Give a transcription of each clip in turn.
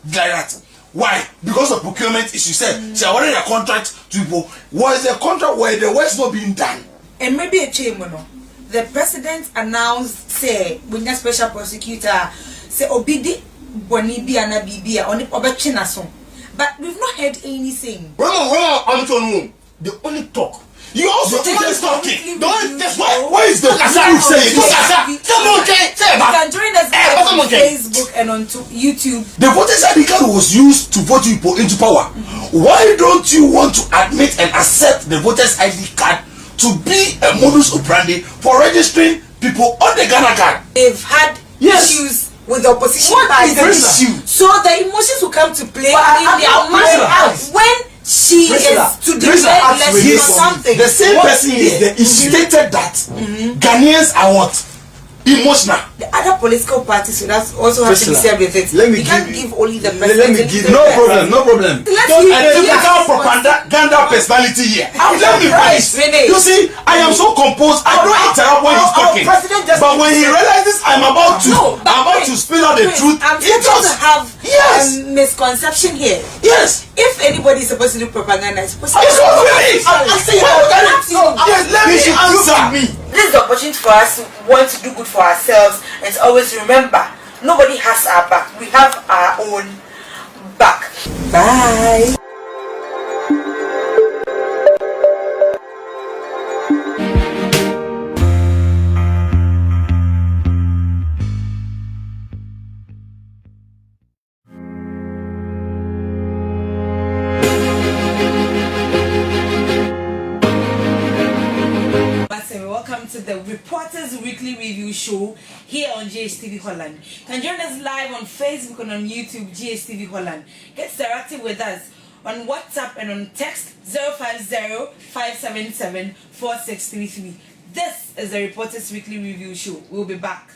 like that. Why? Because of procurement issue. Said she awarded a contract to people. Was the contract where the work's not being done? And maybe a chamber. The president announced, say, when a special prosecutor say obidi bonibi and abibia on the obechinason. But we've not heard anything. Well, the only talk. You also think they're talking. Don't just why is the you saying this? You can join us on Facebook and on YouTube. The voters ID card was used to vote you into power. Why don't you want to admit and accept the voters ID card to be a modus operandi for registering people on the Ghana card? They've had issues with the opposition. What is the issue? So the emotions will come to play in their mind when she is to declare election or something. The same person is the instigated that Ghanaians are what? Emotional. The other political parties will also have to be served with it. We can't give only the president. Let me give no problem. Don't identify propaganda personality here. Let me finish. You see, I am so composed. I don't interrupt when he's talking. But when he realizes I'm about to spill out the truth, he doesn't have misconception here. Yes. If anybody is supposed to do propaganda, it's supposed to be. Yes, let me answer. This is the opportunity for us to want to do good for ourselves and to always remember nobody has our back. We have our own back. Bye. Welcome to the Reporters Weekly Review Show here on Ghtv Holland. You can join us live on Facebook and on YouTube, Ghtv Holland. Get interactive with us on WhatsApp and on text 050-577-4633. This is the Reporters Weekly Review Show. We'll be back.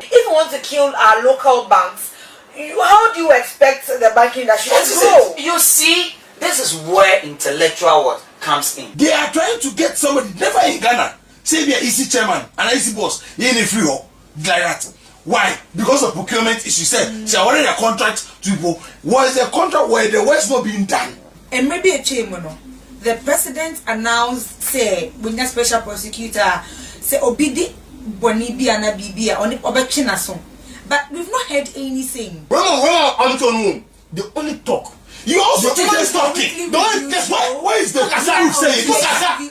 If you want to kill our local banks, how do you expect the banking industry to grow? You see, this is where intellectual work comes in. They are trying to get somebody never in Ghana. Say they are easy chairman and easy boss. He ain't free like that. Why? Because of procurement issue. Said she awarded a contract to people. Was the contract where the work's not being done? And maybe a chamber. The president announced, say, when a special prosecutor say obidi bonibi and abibia on the obechinason. But we've not heard anything. The only talk. You also think they're talking. Don't just why is the saying this? You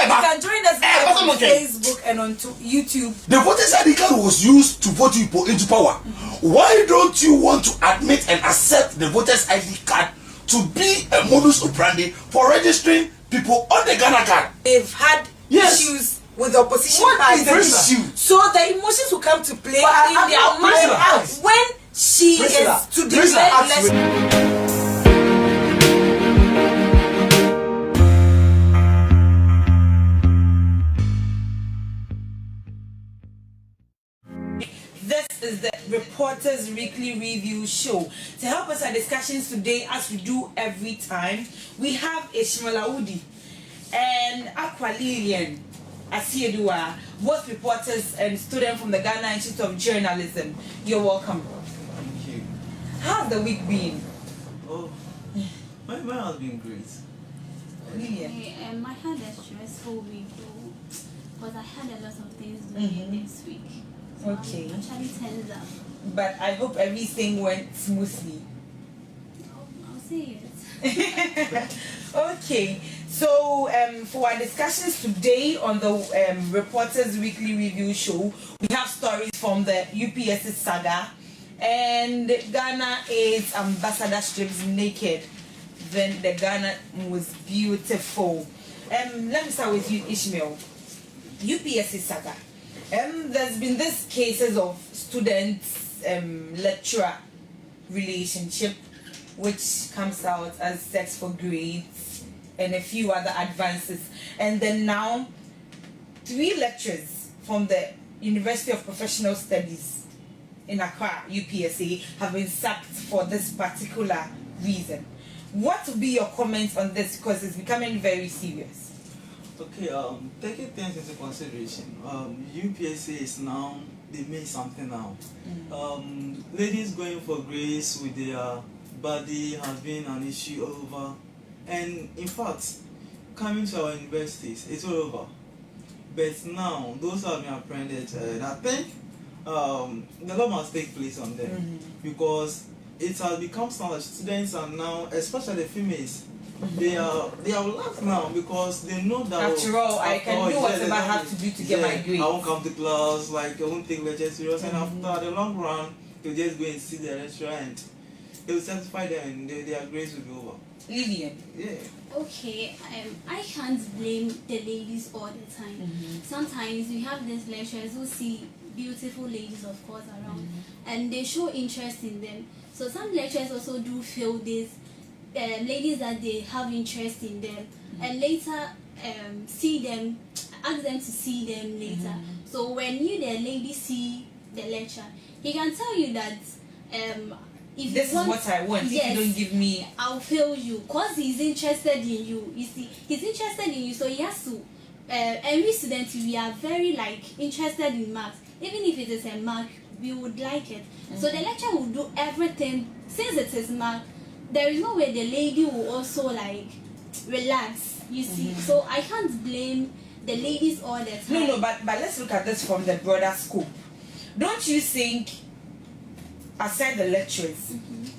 can join us on Facebook and on YouTube. The voters ID card was used to vote you into power. Why don't you want to admit and accept the voters ID card to be a modus operandi for registering people on the Ghana card? They've had issues with the opposition parties. So the emotions will come to play in their mind when she is to declare election. This is the Reporters Weekly Review Show. To help us our discussions today, as we do every time, we have Ishmael Audi and Aqua Lillian Asiedua, both reporters and students from the Ghana Institute of Journalism. You're welcome. Thank you. How's the week been? Oh, my has been great. Lillian. I had a stressful week because I had a lot of things doing this week. So Okay. I'm actually tense up. But I hope everything went smoothly. I'll say it. Okay. So for our discussions today on the Reporters Weekly Review Show, we have stories from the UPSC saga and Ghana AIDS ambassador strips naked. Then the Ghana was beautiful. Let me start with you, Ishmael. UPSC saga. There's been this cases of students lecturer relationship, which comes out as sex for grades and a few other advances. And then now 3 lecturers from the University of Professional Studies in Accra, UPSA, have been sacked for this particular reason. What would be your comments on this, because it's becoming very serious? Okay, taking things into consideration, UPSA is now, they made something now. Ladies going for grace with their body has been an issue all over. And in fact, coming to our universities, it's all over. But now, those who have been apprehended, I think the law must take place on them. Because it has become standard. Students are now, especially females, they are relaxed now because they know that after all, I can do whatever I have to do to get my grades. I won't come to class, like I won't take lectures serious, and after the long run, they'll just go and see the lecturer and they will satisfy them and their grades will be over. Lillian. Yeah. Okay, I can't blame the ladies all the time. Sometimes we have these lecturers who see beautiful ladies, of course, around, and they show interest in them. So some lecturers also do feel these ladies that they have interest in them, and later see them, ask them to see them later. So when you, the lady, see the lecturer, he can tell you that if this is what I want. Yes, if you don't give me, I'll fail you, because he's interested in you. You see, he's interested in you, so he has to. Every student, we are very interested in maths. Even if it is a mark, we would like it. So the lecturer will do everything. Since it is mark, there is no way the lady will also relax. You see, so I can't blame the ladies all the time. no, but let's look at this from the broader scope. Don't you think, aside the lecturers,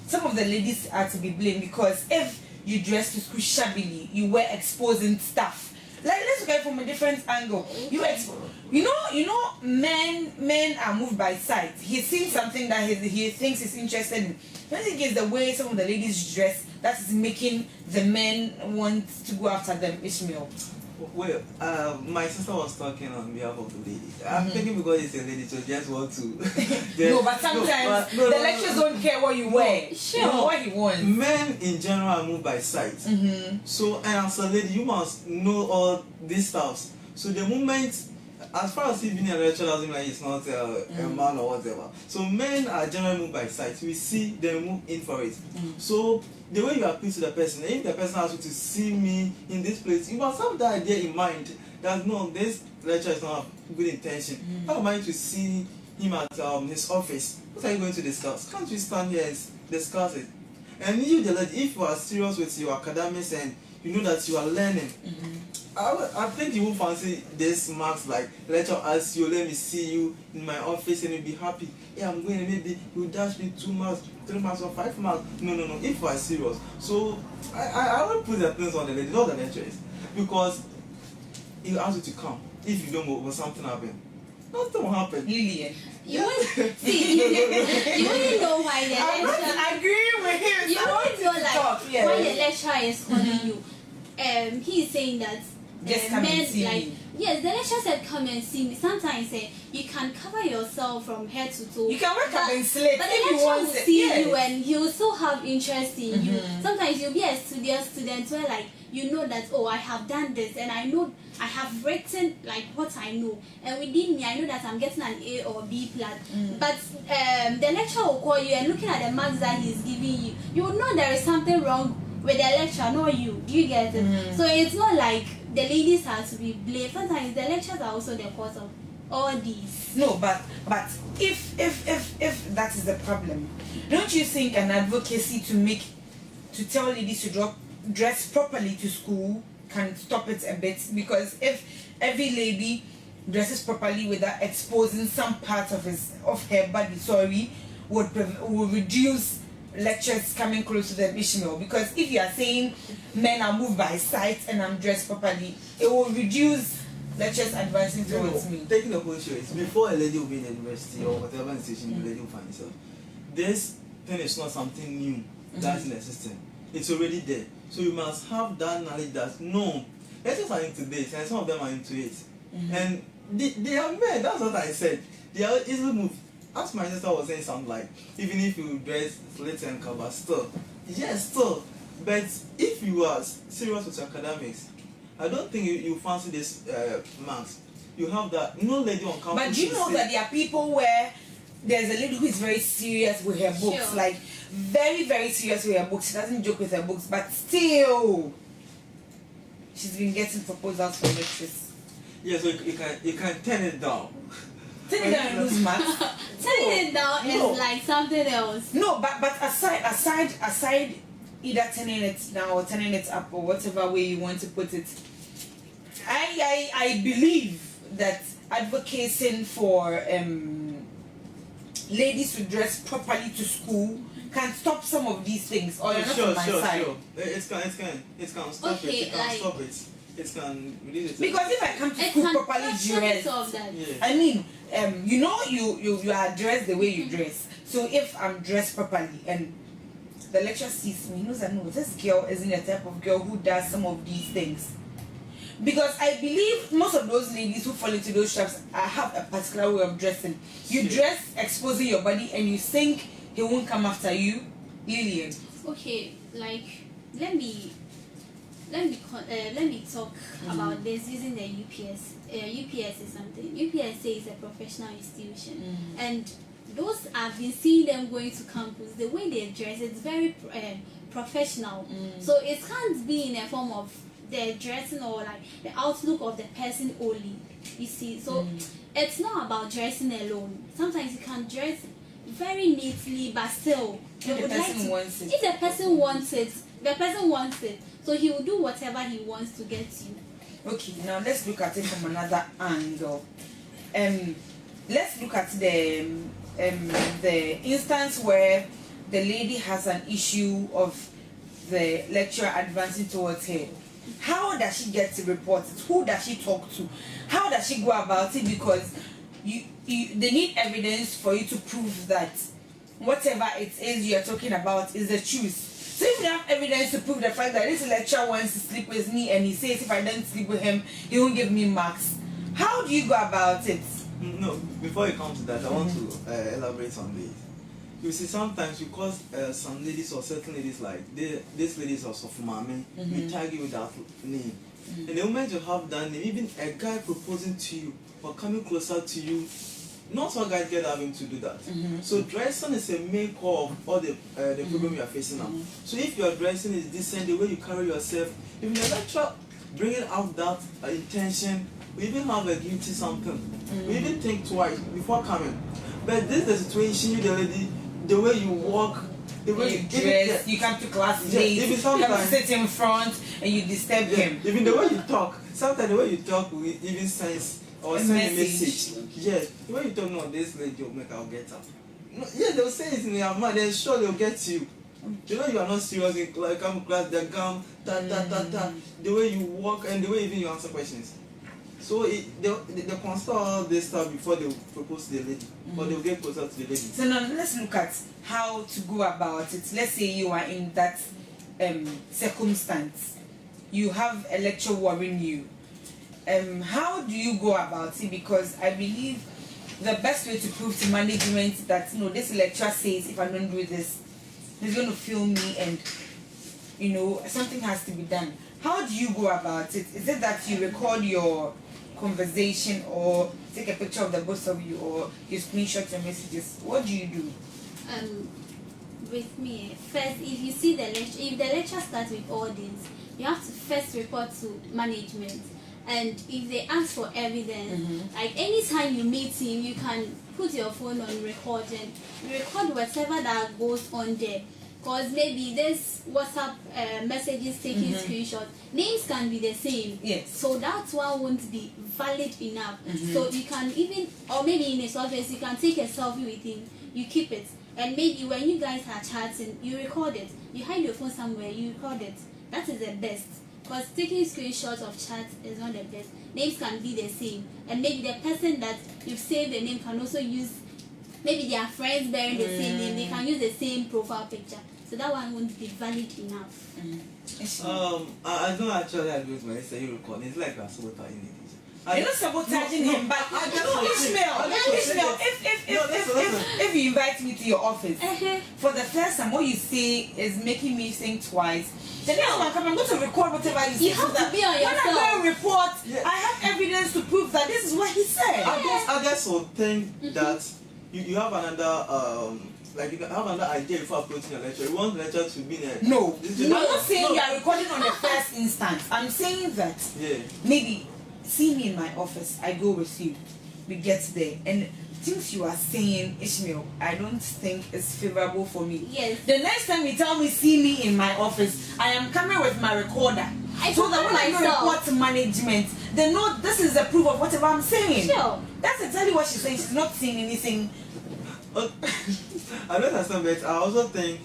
some of the ladies are to be blamed? Because if you dress to school shabbily, you wear exposing stuff. Let's look at it from a different angle. You know, men are moved by sight. He's seen something that he thinks he's interested in. I think it's the way some of the ladies dress that is making the men want to go after them, Ishmael. Well, my sister was talking on behalf of the lady. I'm thinking because it's a lady, so just want to. No, but sometimes the lecturers don't care what you wear. Sure. You know what he wants. Men in general are moved by sight. So, and as a lady, you must know all these stuffs. So the moment, as far as being a lecturer doesn't mean he's not a man or whatever. So men are generally moved by sight. We see them move in for it. So the way you appeal to the person, if the person asks you to see me in this place, you must have that idea in mind that no, this lecturer is not have good intention. How am I to see him at his office? What are you going to discuss? Can't you stand here and discuss it? And you, the lady, if you are serious with your academics and you know that you are learning, I think you won't fancy this marks like lecturer asks you, let me see you in my office and you'll be happy. Yeah, I'm going, maybe you dash me 2 marks, 3 marks or 5 marks. No. If you are serious. So I will put the things on the lady, not the lecturers. Because he'll ask you to come. If you don't go, will something happen? Nothing will happen. Lillian. You wouldn't know why the lecturer. I agree with him. You wouldn't know why the lecturer is calling you. He is saying that just come and see me. Yes, the lecturer said come and see me. Sometimes you can cover yourself from head to toe. You can wake up and sleep. But the lecturer will see you and he will still have interest in you. Sometimes you'll be a student where you know that, oh, I have done this and I know I have written what I know, and within me I know that I'm getting an A or B plus. But the lecturer will call you and looking at the marks that he's giving you, you will know there is something wrong with the lecturer, not you. Do you get it? So it's not like the ladies have to be blamed. Sometimes the lecturers are also the cause of all these. No, but if that is the problem, don't you think an advocacy to tell ladies to dress properly to school can stop it a bit? Because if every lady dresses properly without exposing some part of her body, would reduce lectures coming close to the Ishmael. Because if you are saying men are moved by sight and I'm dressed properly, it will reduce lectures advancing towards me. Taking the whole show is before a lady will be in university or whatever institution the lady will find herself. This thing is not something new that's in the system. It's already there. So you must have that knowledge that no, lecturers are into this and some of them are into it. And they are men, that's what I said. They are easily moved. As my sister was saying something like, even if you dress slit and cover, still. Yes, still. But if you are serious with your academics, I don't think you fancy this marks. You have that, no lady on campus. But do you know that there are people where there's a lady who is very serious with her books, Sure. Very, very serious with her books. She doesn't joke with her books, but still, she's been getting proposals for lectures. Yeah, so you can turn it down. Turn it down and lose marks. Turning it down is like something else. No, but aside either turning it down or turning it up or whatever way you want to put it, I believe that advocating for ladies to dress properly to school can stop some of these things. Or you're not on my side. Sure. It can stop Okay, it. It can like, stop it. It can release it. Because if I come to school properly dressed, I mean, you are dressed the way you dress. So if I'm dressed properly and the lecturer sees me, he knows that no, this girl isn't the type of girl who does some of these things. Because I believe most of those ladies who fall into those traps have a particular way of dressing. You dress exposing your body and you think he won't come after you, Lillian. Okay, like let me talk about this using the UPS. UPS is something. UPS is a professional institution, and those I've been seeing them going to campus. The way they dress, it's very professional. So it can't be in a form of the dressing or like the outlook of the person only. You see, so it's not about dressing alone. Sometimes you can dress very neatly, but still, If the person wants it. If the person wants it, the person wants it. So he will do whatever he wants to get you. Okay, now let's look at it from another angle. Let's look at the instance where the lady has an issue of the lecturer advancing towards her. How does she get to report it? Who does she talk to? How does she go about it? Because they need evidence for you to prove that whatever it is you're talking about is the truth. So if you have evidence to prove the fact that this lecturer wants to sleep with me and he says if I don't sleep with him, he won't give me marks, how do you go about it? No, before you come to that, I want to elaborate on this. You see, sometimes because some ladies or certain ladies like these ladies are Sofumame, we tag you with that name. And the moment you have that name, even a guy proposing to you or coming closer to you, not all guys get having to do that. So dressing is a main core of all the problem you are facing now. So if your dressing is decent, the way you carry yourself, even the lecturer bringing out that intention, we even have a guilty something. We even think twice before coming. But this is the situation, you the lady, the way you walk, the way you dress, you come to class late, you come to sit in front and you disturb him. Even the way you talk, sometimes the way you talk will even sense or send a message. Yes, the way you talk, no, this lady will make her get up. No, yeah, they'll say it in their mind, they're sure they'll get you. You know you are not serious in class, come class, they gum, the way you walk and the way even you answer questions. So they consider all this stuff before they propose to the lady, or they'll get closer to the lady. So now let's look at how to go about it. Let's say you are in that circumstance. You have a lecture worrying you. How do you go about it? Because I believe the best way to prove to management that this lecturer says if I don't do this, he's going to film me and something has to be done. How do you go about it? Is it that you record your conversation or take a picture of the both of you or you screenshot your messages? What do you do? With me, first, if you see if the lecture starts with all this, you have to first report to management. And if they ask for evidence, like anytime you meet him, you can put your phone on record and record whatever that goes on there. Because maybe this WhatsApp messages taking screenshots, names can be the same. Yes. So that one won't be valid enough. So you can even, or maybe in his office, you can take a selfie with him, you keep it. And maybe when you guys are chatting, you record it. You hide your phone somewhere, you record it. That is the best. Because taking screenshots of chats is not the best. Names can be the same. And maybe the person that you've saved the name can also use, maybe they are friends bearing the same name, they can use the same profile picture. So that one won't be valid enough. I don't actually agree with when I say you record. It's like a sabotaging it. You're not sabotaging him, but Ishmael, if you invite me to your office, for the first time, what you say is making me think twice. The next time I'm going to record whatever you say. You have to be on yourself. When I go and report, I have evidence to prove that this is what he said. I guess will think that you have another like you have another idea before approaching a lecture. You want the lecture to be there. No, I'm not saying you are recording on the first instance. I'm saying that maybe see me in my office, I go with you, we get there, and things you are saying, Ishmael, I don't think is favorable for me. Yes. The next time you tell me see me in my office, I am coming with my recorder. So that when I go report to management, they know this is the proof of whatever I'm saying. Sure. That's exactly what she's saying. She's not saying anything. I don't understand, but I also think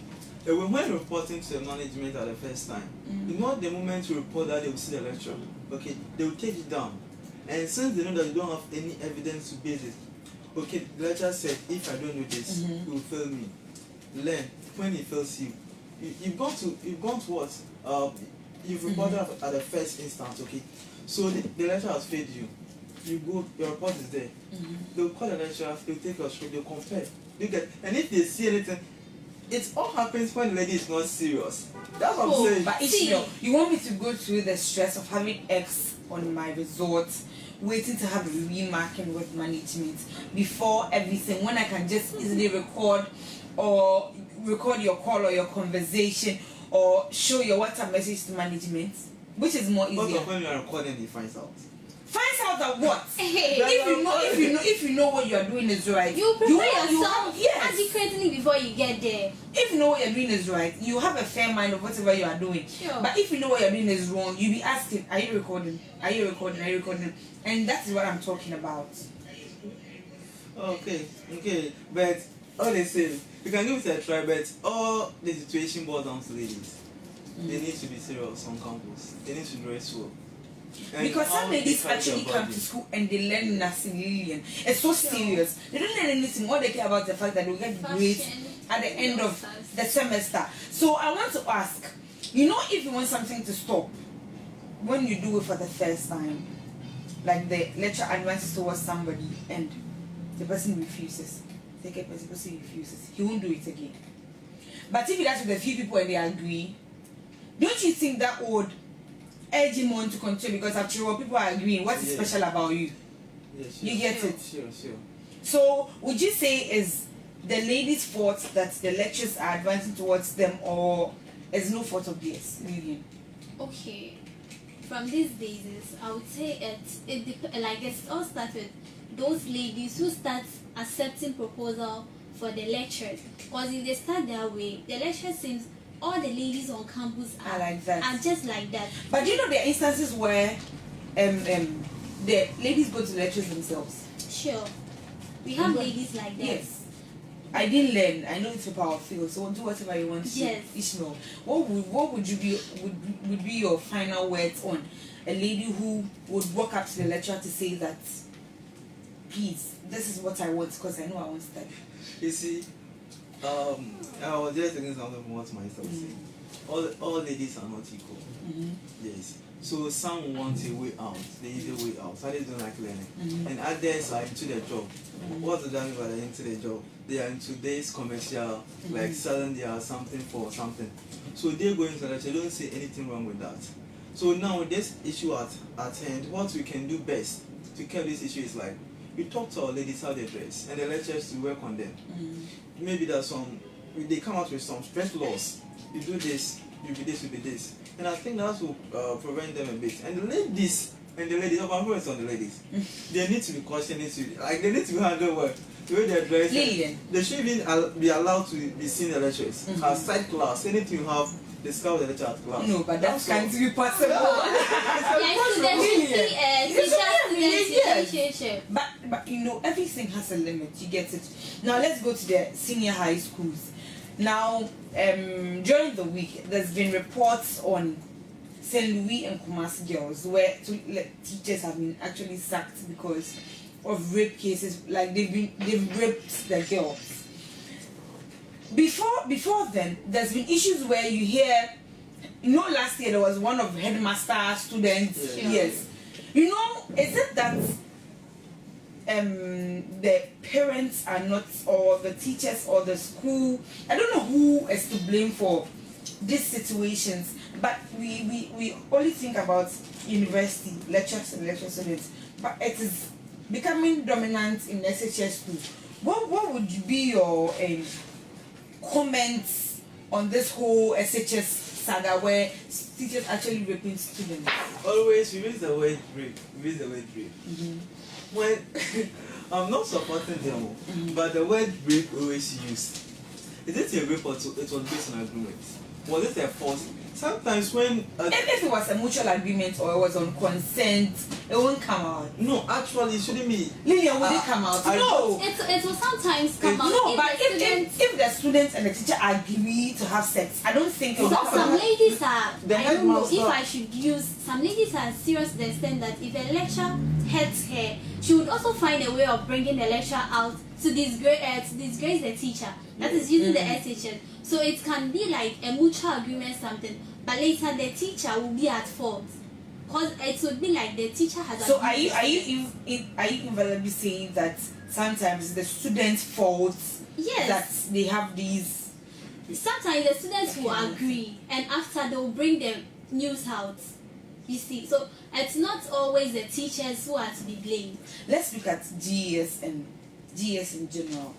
that when reporting to the management at the first time, you know the moment you report that they will see the lecture, okay, they will take it down. And since they know that you don't have any evidence to base it, okay, the lecturer said, if I don't know this, he will fail me. Learn. When he fails you, you've gone to what? You've reported at the first instance, okay? So the lecturer has failed you. You go, your report is there. They'll call the lecturer, they'll take your script, they'll compare. And if they see anything, it all happens when the lady is not serious. That's what I'm saying. But you want me to go through the stress of having X on my results, waiting to have a remarking with management before everything, when I can just easily record your call or your conversation or show your WhatsApp message to management, which is more easier. But when you are recording, he finds out. Finds out that what? If you know what you are doing is right, you prepare yourself adequately before you get there. If you know what you're doing is right, you have a fair mind of whatever you are doing. Sure. But if you know what you're doing is wrong, you be asking, are you recording? Are you recording? Are you recording? And that is what I'm talking about. Okay. But all they say, you can give it a try, but all the situation boils down to ladies. They need to be serious on campus. They need to dress well. And because some ladies actually come to school and they learn nursing, Lillian. It's so serious. They don't learn anything. All they care about the fact that they'll get grades at the end of the semester. So I want to ask, if you want something to stop, when you do it for the first time, like the lecture advances towards somebody and the person refuses, the person refuses, he won't do it again. But if he does with a few people and they agree, don't you think that would urge him on to continue? Because after all, people are agreeing. What is special about you? Yes, you get it? Sure. So, would you say is the ladies' fault that the lectures are advancing towards them, or is no fault of theirs, Lillian? Okay. From these days, I would say it all starts with those ladies who start accepting proposal for the lectures. Because if they start that way, the lecture seems all the ladies on campus are like that. Are just like that. But there are instances where the ladies go to lectures themselves. Sure. We have ladies like that. Yes. I didn't learn. I know it's a power field, so do whatever you want to. Yes. Ishmael, what would you be your final words on a lady who would walk up to the lecturer to say that, please, this is what I want because I know I want to study. You see, I was just thinking something from what myself saying. All ladies are not equal. Yes. So some want a way out, the easy way out. Some don't like learning. And others are into their job. What does that mean by they're into their job? They are into this commercial, like selling their something for something. So they go into that, they don't see anything wrong with that. So now with this issue at hand, what we can do best to curb this issue is like, we talk to our ladies how they dress and the lecturers to work on them. Maybe there's they come out with some strict laws. You do this, you be this, you be this. And I think that will prevent them a bit. And the ladies, I'm focused on the ladies. They need to be cautioned, they need to be handled well. The way they're dressed, they should even be allowed to be seen in the lectures. Outside class, anything you have, discover the lecture at class. No, but that can't be possible. But everything has a limit. You get it. Now let's go to the senior high schools. Now, during the week, there's been reports on St. Louis and Kumasi girls where teachers have been actually sacked because of rape cases. Like they've raped the girls. Before then, there's been issues where you hear, last year there was one of headmaster students. Yes. Is it that the parents are not, or the teachers or the school, I don't know who is to blame for these situations, but we only think about university lectures and lecture students, but it is becoming dominant in SHS too. What would be your comments on this whole SHS saga where teachers actually raping students? Always we use the word rape. When I'm not supporting them, but the word rape always used. Is it a rape or it was based on agreement? Was it a force? Sometimes when if it was a mutual agreement or it was on consent, it won't come out. No, actually, it shouldn't be. Lillian, would it come out? No. It will sometimes come out. No, but if the students and the teacher agree to have sex, I don't think it will come out. Some ladies are, The I don't know if headmaster- I should use, some ladies are serious to the extent that if a lecture hurts her, she would also find a way of bringing the lecture out to disgrace the teacher. That is using the SHS. So it can be like a mutual agreement something, but later the teacher will be at fault. Because it would be like the teacher has. So are you invariably saying that sometimes the students' fault Yes. that they have these? Sometimes the students will agree, and after they will bring the news out. You see, so it's not always the teachers who are to be blamed. Let's look at GES and GES in general.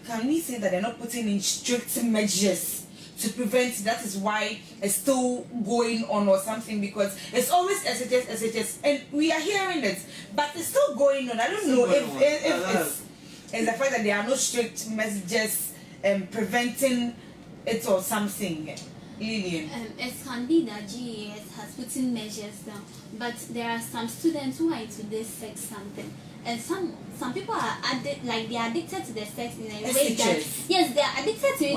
Can we say that they're not putting in strict measures to prevent? That is why it's still going on or something, because it's always SHS, and we are hearing it, but it's still going on. I don't know if it's the fact that there are no strict measures preventing it or something. Lillian. It can be that GES has put in measures down, but there are some students who are into this sex something, and some people are they are addicted to the sex in a way that yes, they are addicted to it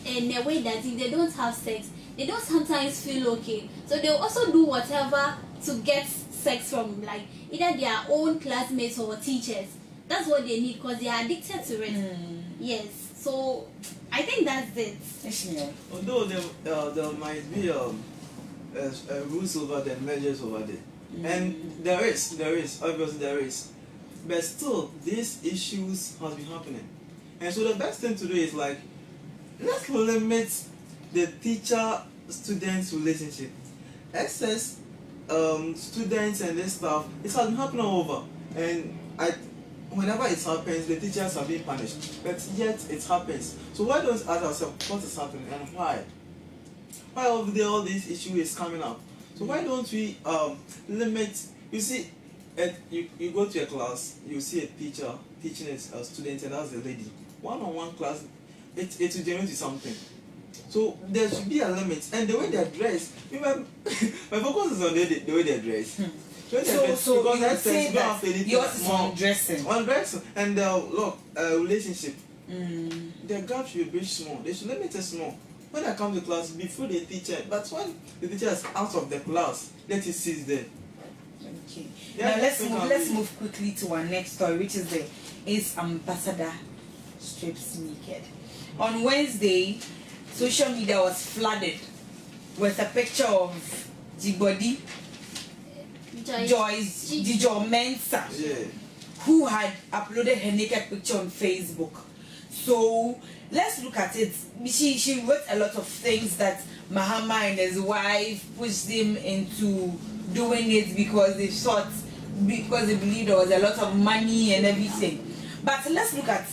in a way that if they don't have sex, they don't sometimes feel okay. So they'll also do whatever to get sex from like either their own classmates or teachers. That's what they need because they are addicted to it. Yes. So I think that's it. Although there might be rules over there, measures over there, and there is obviously there is, but still these issues has been happening, and so the best thing to do is like let's limit the teacher-student relationship. Excess students and this stuff, it has been happening all over, and whenever it happens, the teachers are being punished, but yet it happens. So why don't we ask ourselves what is happening and why? Why over there all this issue is coming up? So why don't we limit? You see, you go to a class, you see a teacher teaching a student, and that's the lady. One-on-one class, it will generate something. So there should be a limit, and the way they dress. My focus is on the way they dress. So you would say that yours is on dressing. And look, relationship. The gap should be small. They should limit it small. When I come to class, before the teacher, but when the teacher is out of the class, let it cease there. Okay. Yeah, now let's move quickly to our next story, which is the Ace Ambassador strips naked. On Wednesday, social media was flooded with a picture of Jibodi Joyce Mensa, who had uploaded her naked picture on Facebook. So let's look at it. She wrote a lot of things that Mahama and his wife pushed him into doing it because they believed there was a lot of money and everything. But let's look at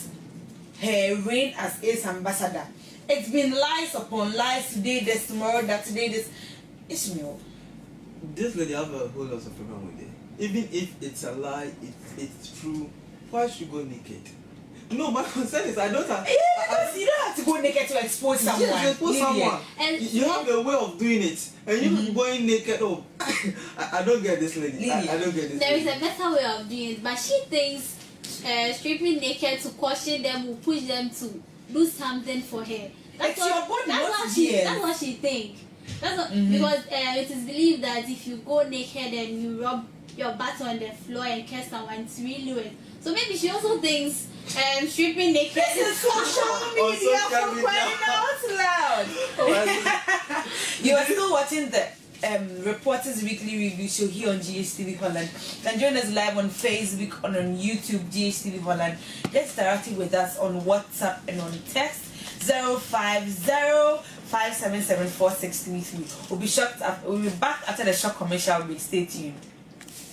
her reign as Ace Ambassador. It's been lies upon lies, today this, tomorrow that, today this. Ishmael, this lady have a whole lot of problem with it. Even if it's a lie, it's true. Why should you go naked? No, my concern is I don't have. Because you don't have to go naked to expose someone. Yes, expose someone. You have a way of doing it, and you going naked. Oh, I don't get this lady. I don't get this. There is a better way of doing it, but she thinks stripping naked to caution them will push them to do something for her. That's what she thinks. That's what, because it is believed that if you go naked and you rub your butt on the floor and kiss someone, it's really weird. So maybe she also thinks stripping naked. This is social media for crying out loud. You are still watching the Reporters Weekly Review Show here on Ghtv Holland. You can join us live on Facebook and on YouTube, Ghtv Holland. Get interactive with us on WhatsApp and on text 050-577-4633. We'll be back after the short commercial break. Stay tuned.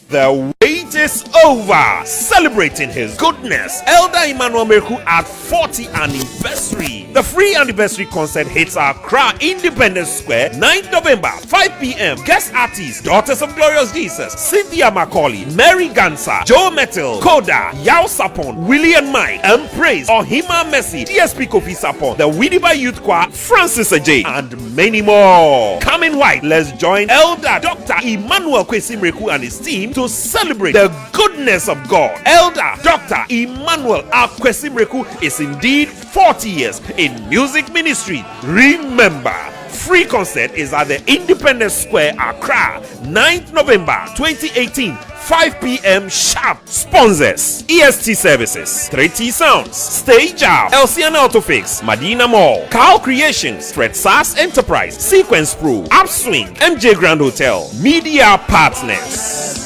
The wait it is over. Celebrating his goodness, Elder Emmanuel Meku at 40th anniversary. The free anniversary concert hits Accra Independence Square, 9th November, 5 p.m. Guest artists: Daughters of Glorious Jesus, Cynthia Macaulay, Mary Gansa, Joe Metal, Koda, Yao Sapon, Willie and Mike, and Praise, Ohima Messi, DSP Kofi Sapon, the Widiba Youth Choir, Francis Ajay, and many more. Come in white, let's join Elder Dr. Emmanuel Kwesi Meku and his team to celebrate the goodness of God. Elder Dr. Emmanuel Kwesi Meku is indeed 40 years in music ministry. Remember, free concert is at the Independence Square, Accra, 9th November 2018, 5 p.m. sharp. Sponsors: EST Services, 3T Sounds, Stage Out, Elsiana Autofix, Madina Mall, Cow Creations, Fred Sass Enterprise, Sequence Pro, Upswing, MJ Grand Hotel, Media Partners.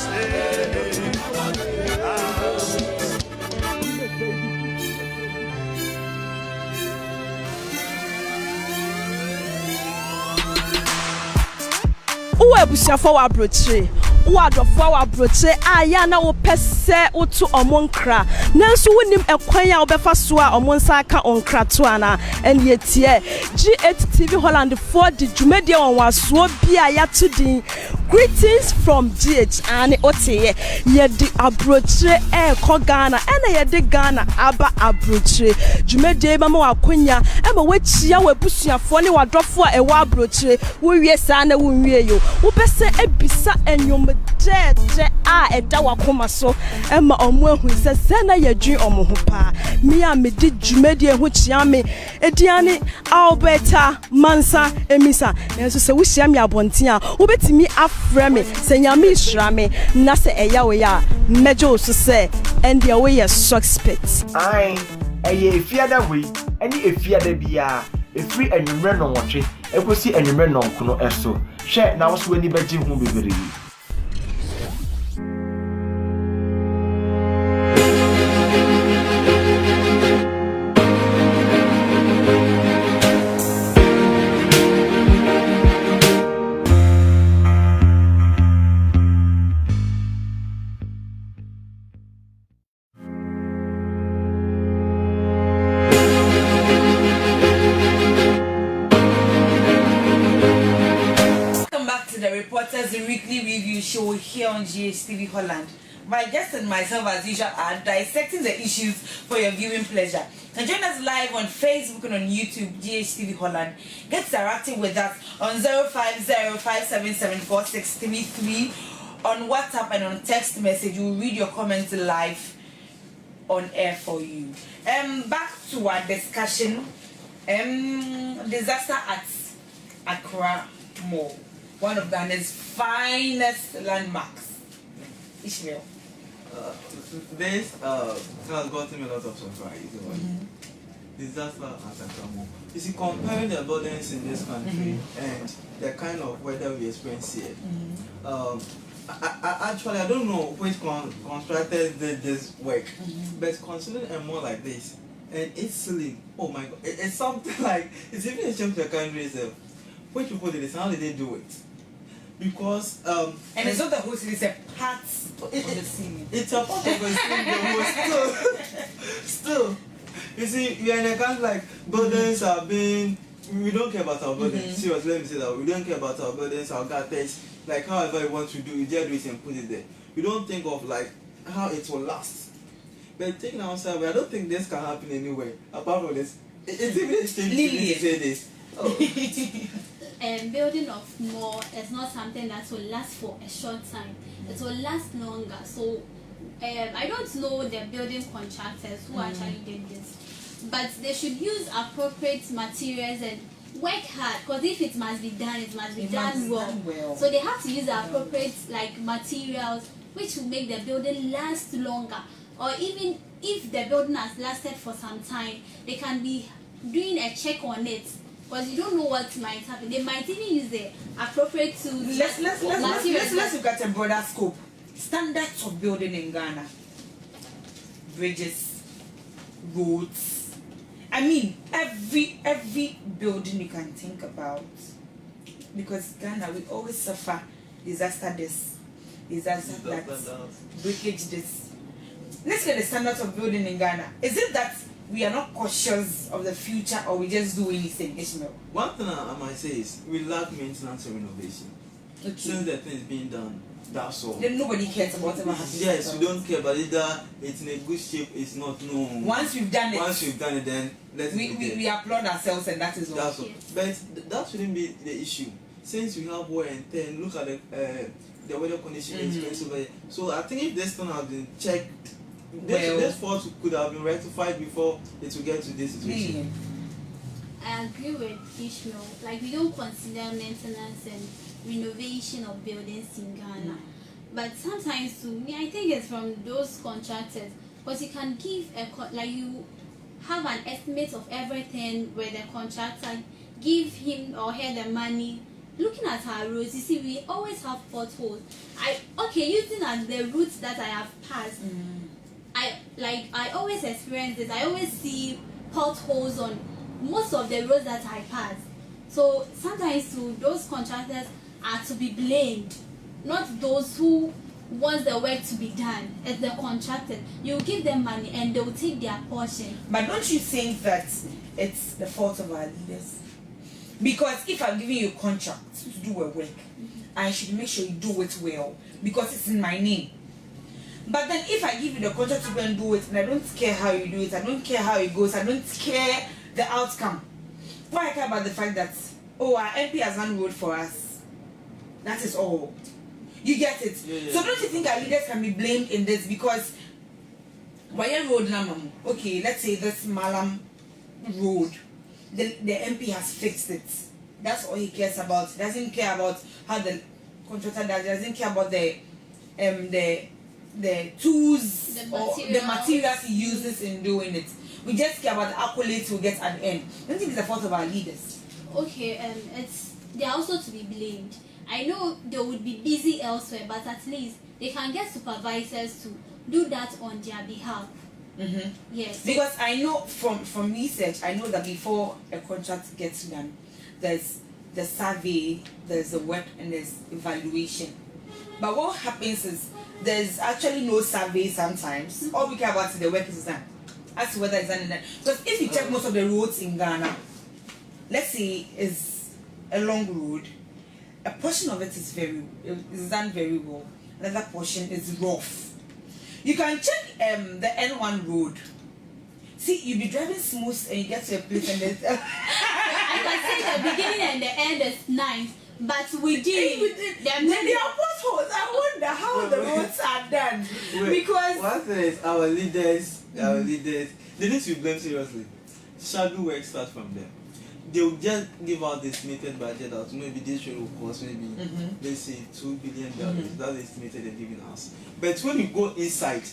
Abusuafo wa broche wadofo wa broche aya na wo pese otu omonkra nanso wonim ekwan a obefa so a omonsa aka onkra to ana ene tie Ghtv Holland for the dwumade won waso bia ya to din. Greetings from GH and Oteye. Yedi abroche ko Ghana ene yedi Ghana aba abroche dwumade mama wakonya ema wachia wabusuafo ne wadofo a ewa abroche wo wie sa na wo wie yo wo pese ebisa enyom jeje a eda wakoma so ema omo ehu se na yadwin omo ho pa mi a me di dwumade ehu chia me ediane Alberta Mansa Emisa enso se wo hia me abonten a wo betimi afre me se nyame hira me na se eya wo ya mejo so se ende wo ye suspect ai eye efiada we eni efiada bia efri enwumre no nwotwe ekosi enwumre no nkono eso hwe na wo so ani beji hu bebere. The weekly review show here on Ghtv Holland. My guest and myself, as usual, are dissecting the issues for your viewing pleasure. And join us live on Facebook and on YouTube, Ghtv Holland. Get interactive with us on 05057746333 on WhatsApp and on text message. We'll read your comments live on air for you. Back to our discussion. Disaster at Accra Mall. One of Ghana's finest landmarks. Ishmael. This has gotten me a lot of surprise. Disaster at Accra Mall. You see, comparing the buildings in this country and the kind of weather we experience here, actually, I don't know which constructors did this work, but considering a mall like this, and it's silly, oh my god, it's something like, it's even a shame to the country itself. Which people did this, how did they do it? Because and it's not the whole city, it's a part of the ceiling. It's a part of the ceiling, still. You see, we are in a country like buildings are being, we don't care about our buildings. Seriously, let me say that. We don't care about our buildings, our gutters, like however you want to do, you just do it and put it there. We don't think of like how it will last. But taking outside, I don't think this can happen anywhere. Apart from this, it's even a shame to say this. Building of more is not something that will last for a short time. It will last longer. So I don't know the building contractors who actually did this, but they should use appropriate materials and work hard, because if it must be done, it must be done well. So they have to use the appropriate materials which will make the building last longer. Or even if the building has lasted for some time, they can be doing a check on it, because you don't know what might happen. They might even use the appropriate tools. Let's look at a broader scope. Standards of building in Ghana. Bridges, roads. I mean, every building you can think about. Because Ghana, we always suffer disaster this. is that breakage this. Let's get the standards of building in Ghana. Is it that we are not cautious of the future, or we just do anything, Ishmael? One thing I might say is we lack maintenance and renovation. Okay. Since the thing is being done, that's all. Then nobody cares about whatever happens. Yes, we don't care, but either it's in a good shape, it's not. No. Once we've done it, then we applaud ourselves, and that is all. That's all. But that shouldn't be the issue. Since we have wear and tear, look at the weather condition expensive. So I think if this thing has been checked, this fault could have been rectified before it will get to this situation. I agree with Ishmael. Like, we don't consider maintenance and renovation of buildings in Ghana. But sometimes, to me, I think it's from those contractors, because you can give you have an estimate of everything where the contractor give him or her the money. Looking at our roads, you see, we always have potholes. Using as the routes that I have passed, I always experience this. I always see potholes on most of the roads that I pass. So sometimes those contractors are to be blamed, not those who want the work to be done. It's the contractors. You give them money and they'll take their portion. But don't you think that it's the fault of our leaders? Because if I'm giving you a contract to do a work, I should make sure you do it well, because it's in my name. But then if I give you the contract to go and do it, and I don't care how you do it, I don't care how it goes, I don't care the outcome. Why I care about the fact that, our MP has done road for us. That is all. You get it? Yeah. So don't you think our leaders can be blamed in this? Because why road number? Okay, let's say this Malam road, the MP has fixed it. That's all he cares about. He doesn't care about how the contractor does. He doesn't care about the tools or the materials he uses in doing it. We just care about the accolades we get at the end. I don't think it's the fault of our leaders. Okay, they're also to be blamed. I know they would be busy elsewhere, but at least they can get supervisors to do that on their behalf. Yes. Because I know from research, I know that before a contract gets done, there's the survey, there's the work, and there's evaluation. But what happens is there's actually no survey sometimes. All we care about is the work is done. As to whether it's done in that. Because if you check most of the roads in Ghana, let's say it's a long road, a portion of it is done very well. Another portion is rough. You can check the N1 road. See, you be driving smooth and you get to a place and there's I can say the beginning and the end is nice, but we did there are potholes. I wonder how the roads are done. Because one thing is our leaders, they need to be blamed seriously. Shadow work starts from them. They will just give out the estimated budget out. Maybe this should will cost maybe let's say $2 billion. That's the estimated they're giving us. But when you go inside,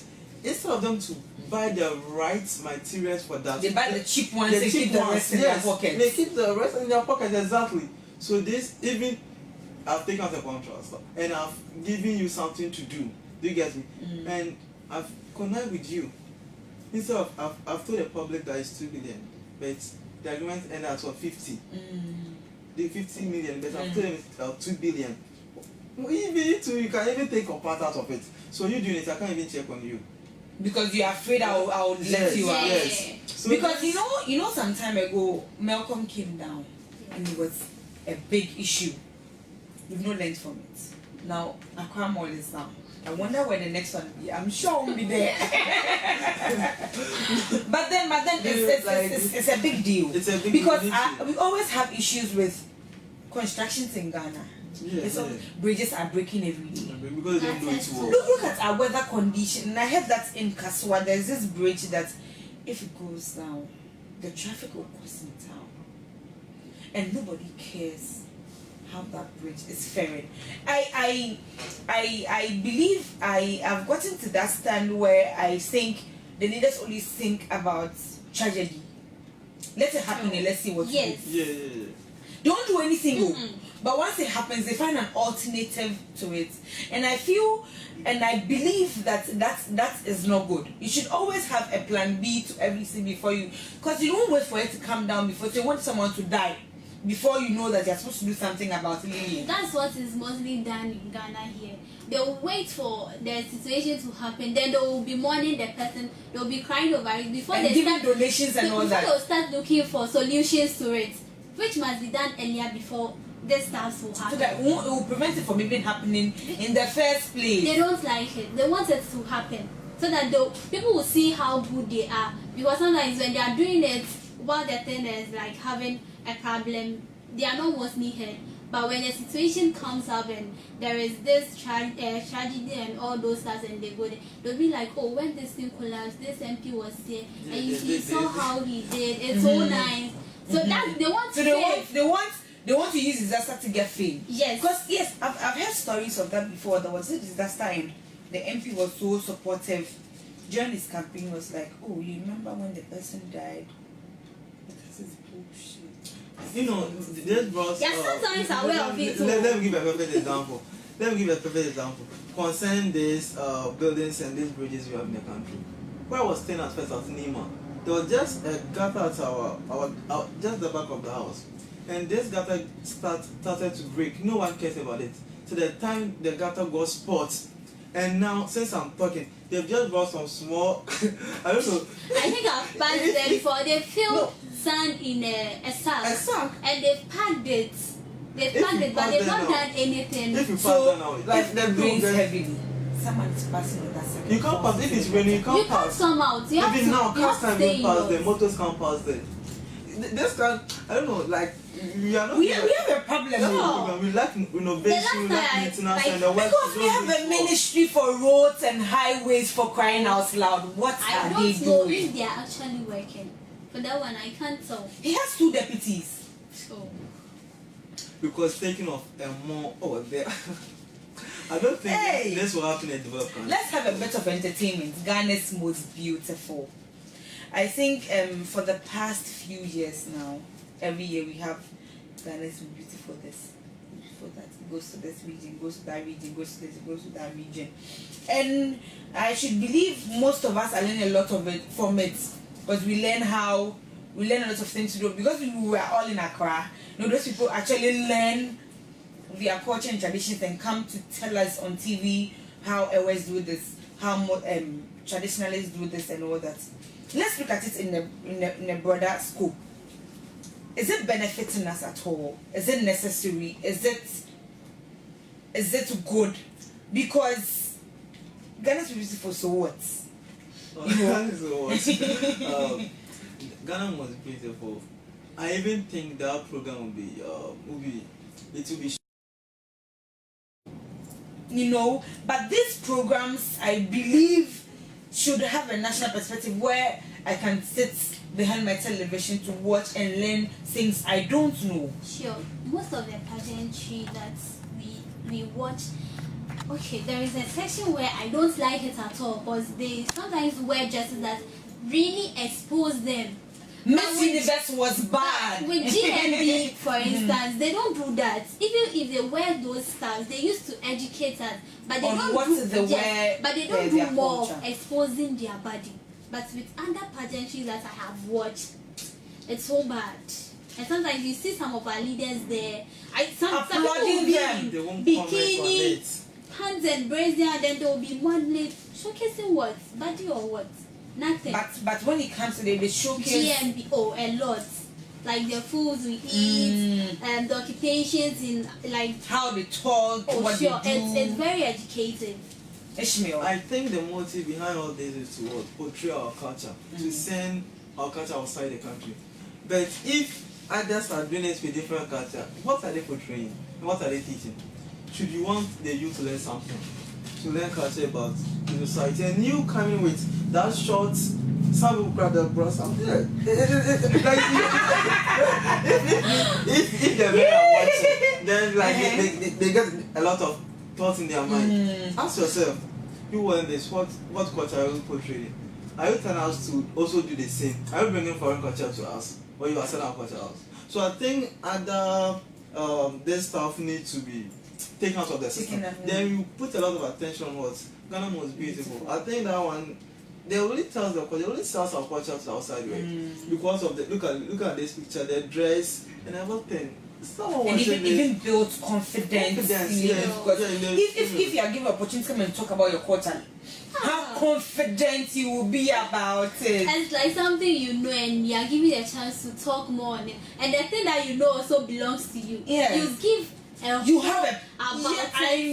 instead of them to buy the right materials for that, they buy the cheap ones. They keep the rest in their pocket. They keep the rest in their pocket, exactly. So this, even I've taken out a contract and I've given you something to do. Do you get me? And I've connected with you. Instead of I've told the public that it's $2 billion, but the agreement ended at 50. The 50 million, but I've told them it's $2 billion. Even you can even take a part out of it. So you doing it, I can't even check on you. Because you're afraid I would let you out. Yes. So because you know some time ago Malcolm came down and it was a big issue. We've not learned from it. Now Accra Mall is down. I wonder where the next one will be. I'm sure we'll be there. but then it's a big deal. It's a big because deal. We always have issues with constructions in Ghana. Bridges are breaking every day. Because they don't do it well. Look at our weather condition. And I heard that in Kaswa there's this bridge that if it goes down, the traffic will cause in town. And nobody cares how that bridge is faring. I believe I have gotten to that stand where I think the leaders only think about tragedy. Let it happen and let's see what yes. Yeah. Don't do anything. But once it happens, they find an alternative to it. And I feel and I believe that is not good. You should always have a plan B to everything before you, because you don't wait for it to come down before you want someone to die before you know that you're supposed to do something about it. That's what is mostly done in Ghana here. They will wait for the situation to happen, then they will be mourning the person, they will be crying over it before and they giving start donations and all that. Before they start looking for solutions to it, which must be done earlier before this stuff will happen. So that it will prevent it from even happening in the first place. They don't like it. They want it to happen so that the people will see how good they are. Because sometimes when they are doing it, while the thing is like having a problem, they are not mostly heard. But when the situation comes up and there is this tragedy and all those stuff, and they go there, they'll be like, oh, when this thing collapsed, this MP was there, and you saw how he did. It's so nice. So that they want. So they want to use disaster to get fame. Yes. Because yes, I've heard stories of that before. There was a disaster and the MP was so supportive during his campaign. Was like, oh, you remember when the person died? This is bullshit. You know, this brought. Yeah, sometimes aware of it too. Let me give a perfect example. Concerning these buildings and these bridges we have in the country. Where I was staying at first at Nima, there was just a gutter at our just the back of the house, and this gutter started to break. No one cares about it. So the time the gutter got spots, and now since I'm talking, they've just brought some small. I don't know. I think I've passed there before. They filled sand in a sack. A sack. And they've packed it. They've packed it, but they've not done anything. If you pass that now, like if the rains heavily, someone is passing on that side. You can't pass. If it's raining, you can't pass. Come out. You have Even to, now, cars can't even pass there. indoors. Motors can't pass there. This can, I don't know, like we are not. We have a problem. That's the No. problem. We lack innovation, we lack maintenance, and the work. Because we have a ministry for roads and highways for crying out loud. What I are they don't know doing? if they are actually working. For that one, I can't tell. He has 2 deputies. So, Because taking off and more there. I don't think this will happen in developed countries. Let's have a bit of entertainment. Ghana's most beautiful. I think for the past few years now, every year we have Ghana's beautiful this, beautiful that. It goes to this region, goes to that region, goes to this, goes to that region. And I should believe most of us are learning a lot of it from it. Because we learn a lot of things to do. Because we were all in Accra, those people actually learn their culture and traditions and come to tell us on TV how Ewes do this, how traditionalists do this and all that. Let's look at it in a broader scope. Is it benefiting us at all? Is it necessary? Is it good? Because Ghana's beautiful, so what? Ghana was beautiful. I even think that program will be but these programs I believe should have a national perspective where I can sit behind my television to watch and learn things I don't know. sure. Most of the pageantry that we watch, okay, there is a section where I don't like it at all because they sometimes wear dresses that really expose them. Miss Universe was bad. With GMB, for instance, they don't do that. Even if they wear those styles, they used to educate us, but they On don't what do. they wear, but they don't their do more culture. exposing their body. But with other pageantries that I have watched, it's so bad. And sometimes you see some of our leaders there. Some people Applauding will be them. in They won't bikini, pants and brazier, then they will be modeling, showcasing what? Body or what? Nothing. But when it comes to the showcase, GMB, a lot. Like the foods we eat, and the occupations in like. how they talk, what Sure, they do. it's very educative. Ishmael. I think the motive behind all this is to portray our culture, to send our culture outside the country. But if others are doing it with different culture, what are they portraying? What are they teaching? Should you want the youth to learn something? To learn culture about the society? And you coming with that short, some people grab the bra, something like if the men are watching, then like they get a lot of thoughts in their mind. Ask yourself, you want this, what culture are you portraying? Are you telling us to also do the same? Are you bringing foreign culture to us? Or you are selling our culture out? So I think other this stuff needs to be taken out of the system. Then you put a lot of attention on what Ghana was beautiful. I think that one they only tell the culture, they only sell our culture to the outside world because of the look at this picture, their dress and everything. And even builds confidence. If you are given opportunity to come and talk about your culture, how confident you will be about it. And it's like something you know, and you are given a chance to talk more on it. And the thing that you know also belongs to you. Yeah. You give. You have a I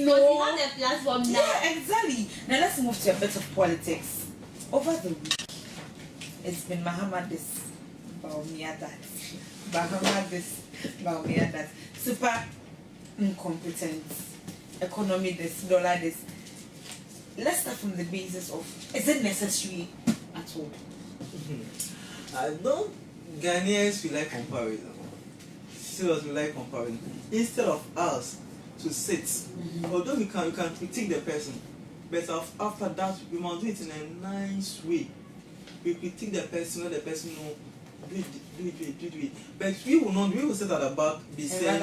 know. You have a platform now. Yeah, exactly. Now let's move to a bit of politics. Over the week, it's been Mahama this, Baumia that, Bahama this, Baumia that. Super incompetent, economy this, dollar this. Let's start from the basis of, is it necessary at all? I don't. Ghanaians we like comparison. Serious, we like comparison. Instead of us to sit, although we can critique the person, but after that we must do it in a nice way. We critique the person, let the person know, do it. But we will sit at the back, be saying,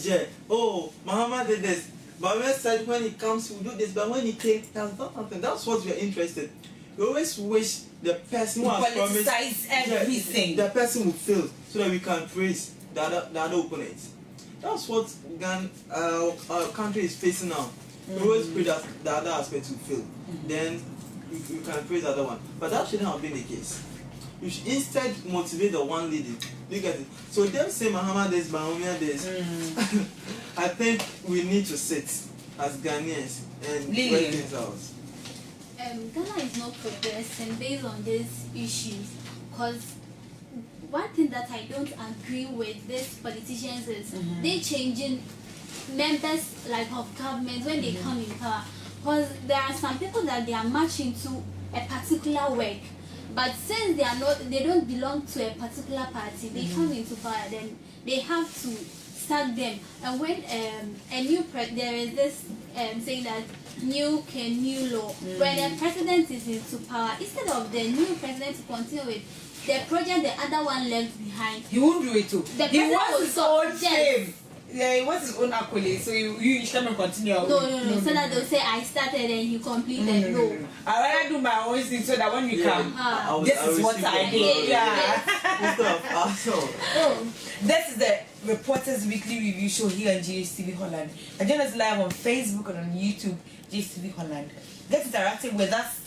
yeah, oh, Muhammad did this. But when said when it comes, we do this. But when it takes, that's not something. That's what we are interested. We always wish the person who has promised everything. The person will fail so that we can praise the other opponent. That's what our country is facing now. We always pray that the other aspect will fail. Then we can praise the other one. But that shouldn't have been the case. You should instead motivate the one leading. Look at it. So them say Muhammad this, Bahomia this. I think we need to sit as Ghanaians and work things out. Ghana is not progressing based on these issues, because one thing that I don't agree with these politicians is they changing members like of government when they come in power, because there are some people that they are marching to a particular work, but since they don't belong to a particular party, they come into power, then they have to sack them. And when there is this saying that new king, new law, when the president is into power, instead of the new president to continue with the project the other one left behind, he won't do it too. He wants his own fame. Yeah, he wants his own accolade, so you shall continue. No. So that they'll say I started and you completed. No. I rather do my own thing so that when you come, this is what I did. This is the Reporters Weekly Review Show here on Ghtv Holland. And join us live on Facebook and on YouTube, Ghtv Holland. Get interactive with us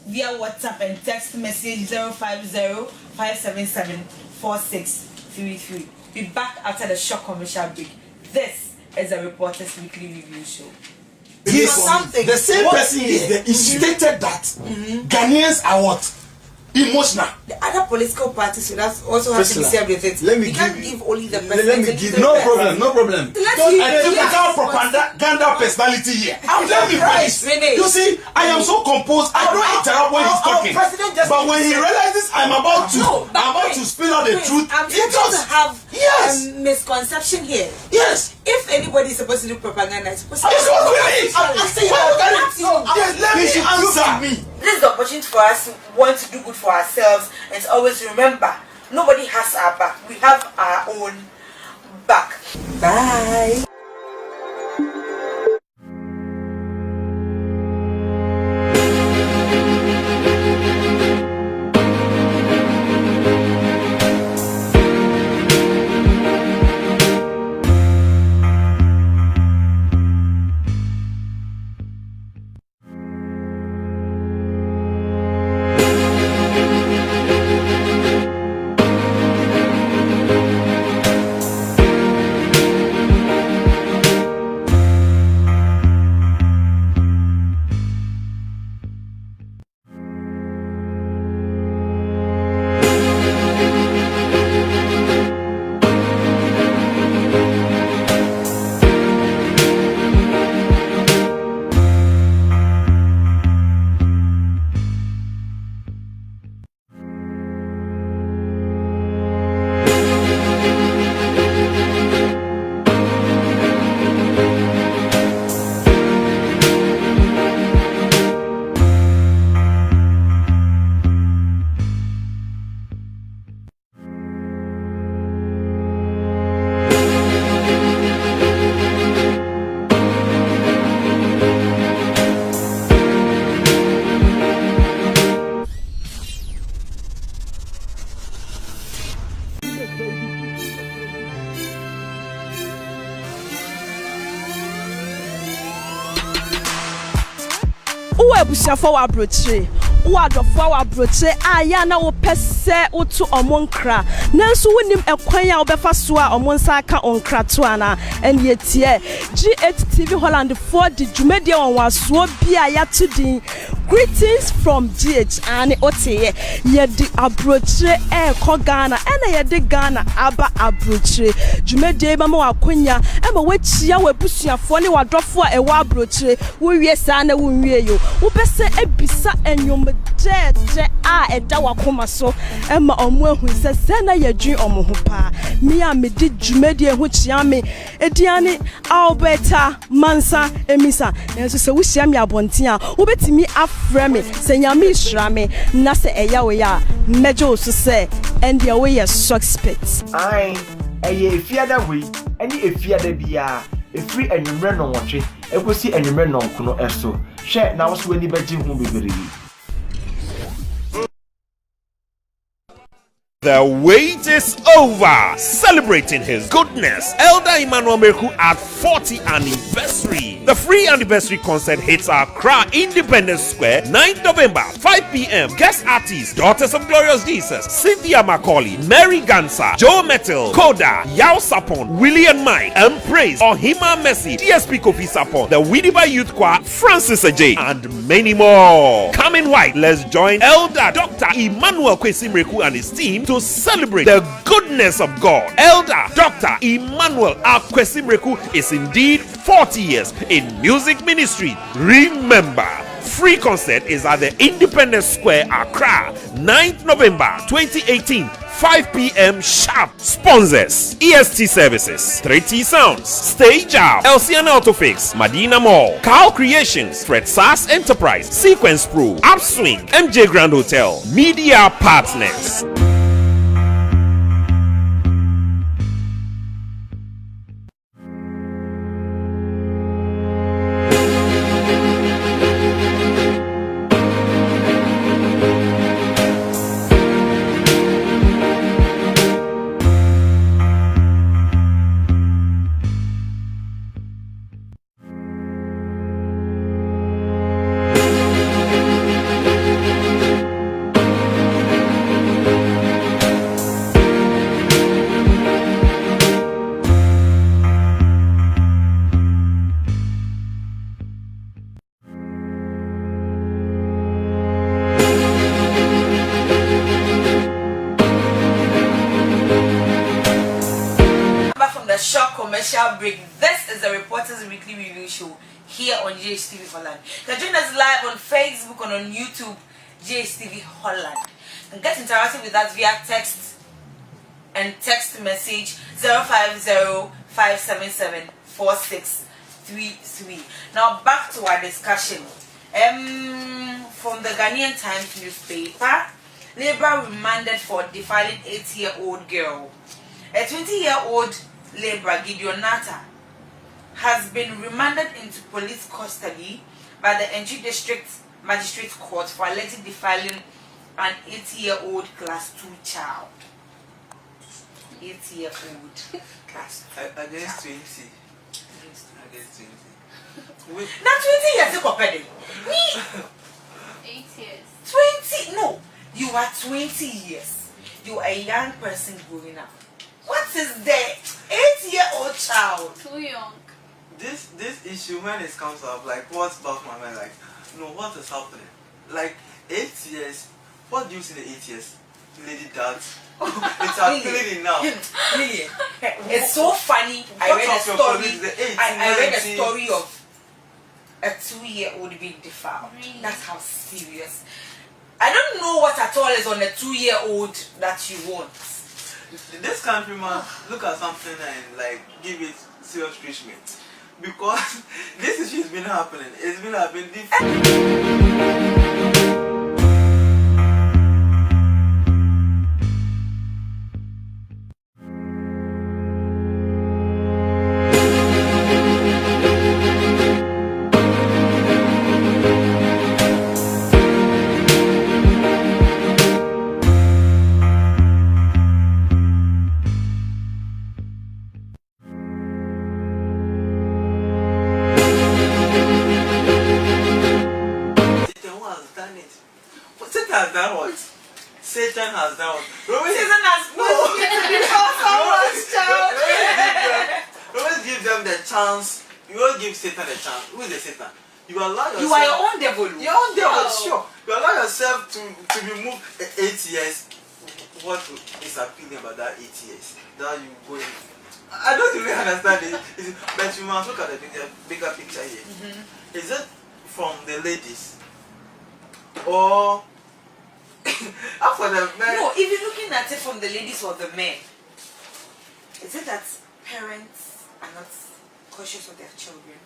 via WhatsApp and text message 050-577-4633. Be back after the short commercial break. This is a Reporters Weekly Review Show. The same person instigated that Ghanaians are what? Emotional. The other political parties will also have to be served with it. Let me give only the president. No problem. A typical propaganda personality here. Let me finish. You see, I am so composed. I don't interrupt when he's talking. But when he realizes I'm about to spill out the truth, he just have misconception here. Yes. If anybody is supposed to do propaganda, it's supposed to let me answer me. This is the opportunity for us to want to do good for ourselves and to always remember nobody has our back. We have our own back. Bye. abusuafo wa abrochire wo adofo wa abrochire aya na wo pese wo to omonkra nanso wonim ekwan a wo befa so a omonsa aka onkra to ana ene yetie Ghtv Holland for the dwumadie won waso bia ya to din greetings from GH and Oteye yedi abrochire ko Ghana ene yedi Ghana aba abrochire dwumadie ba ma wakonya ema wachia wabusuafo ne wadofo a ewa abrochire wo wie sa na wo wie yo wo pese ebisa enyom jeje a eda wakoma so ema omo ehun se na yadwin omo ho pa mi a me di dwumadie ho chia me ediane Alberta Mansa Emisa enso se wo hia me abonten a wo betimi afrɛ me se nyame hira me na se eya wo ya mejo so se and the way suspect ai eye efiada we ani efiada bia efiri enwumre no nwotwe ekosi enwumre no nkono eso hwe na wo so ani bagye hu bebere. The wait is over. Celebrating his goodness, Elder Emmanuel Meku at 40th anniversary. The free anniversary concert hits Accra Independence Square, 9th November, 5 p.m. Guest artists: Daughters of Glorious Jesus, Cynthia Macaulay, Mary Gansa, Joe Metal, Koda, Yao Sapon, William Mike, and Praise, Ohima Messi, DSP Kofi Sapon, the Widiba Youth Choir, Francis Ajay, and many more. Come in white. Let's join Elder Dr. Emmanuel Kwesi Meku and his team to celebrate the goodness of God. Elder Dr. Emmanuel Akwesi Meku is indeed 40 years in music ministry. Remember, free concert is at the Independence Square, Accra, 9th November 2018, 5 p.m. sharp. Sponsors: EST Services, 3T Sounds, Stage Out, Elsiana Autofix, Madina Mall, Carl Creations, Fred Sass Enterprise, Sequence Pro, Upswing, MJ Grand Hotel, Media Partners. Short commercial break. This is the Reporters Weekly Review Show here on Ghtv Holland. You can join us live on Facebook and on YouTube, Ghtv Holland. And get interactive with us via text and text message 050-577-4633. Now back to our discussion. From the Ghanaian Times newspaper, Labour remanded for defiling 8-year-old girl. A 20-year-old Labour Gideon Nata has been remanded into police custody by the NG District Magistrate Court for allegedly defiling an 8-year-old Class 2 child. 8-year-old Class 2 against 20. Against 20. Now 20 years ago, me 8 years. 20? No, you are 20 years. You are a young person growing up. What is that? 8-year-old child. Too young. This issue, when it comes up, like, what's about my mind? Like, no, what is happening? Like, 8 years. What do you see in the 8 years? Lady Dad. It's appealing now. Really? It's so funny. I read a story of a 2-year-old being defiled. Really? That's how serious. I don't know what at all is on a 2-year-old that you want. This country man look at something and like give it serious treatment, because this issue has been happening. It's been happening. chance. You won't give Satan a chance. Who is the Satan? You allow yourself. You are your own devil. Your own devil, sure. You allow yourself to be moved 8 years. What is appealing about that 8 years? That you go in. I don't really understand it. But you must look at the bigger picture here. Is it from the ladies? Or after the men? No, if you're looking at it from the ladies or the men, is it that parents are not cautious of their children?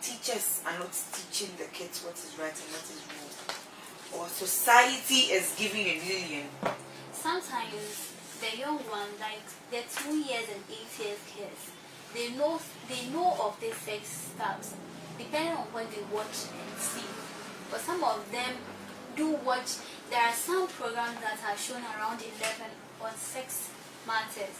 Teachers are not teaching the kids what is right and what is wrong? Or society is giving a million? Sometimes the young one, like the 2 years and 8 years kids, they know of these sex stuff depending on what they watch and see. But some of them do watch. There are some programs that are shown around 11 on sex matters.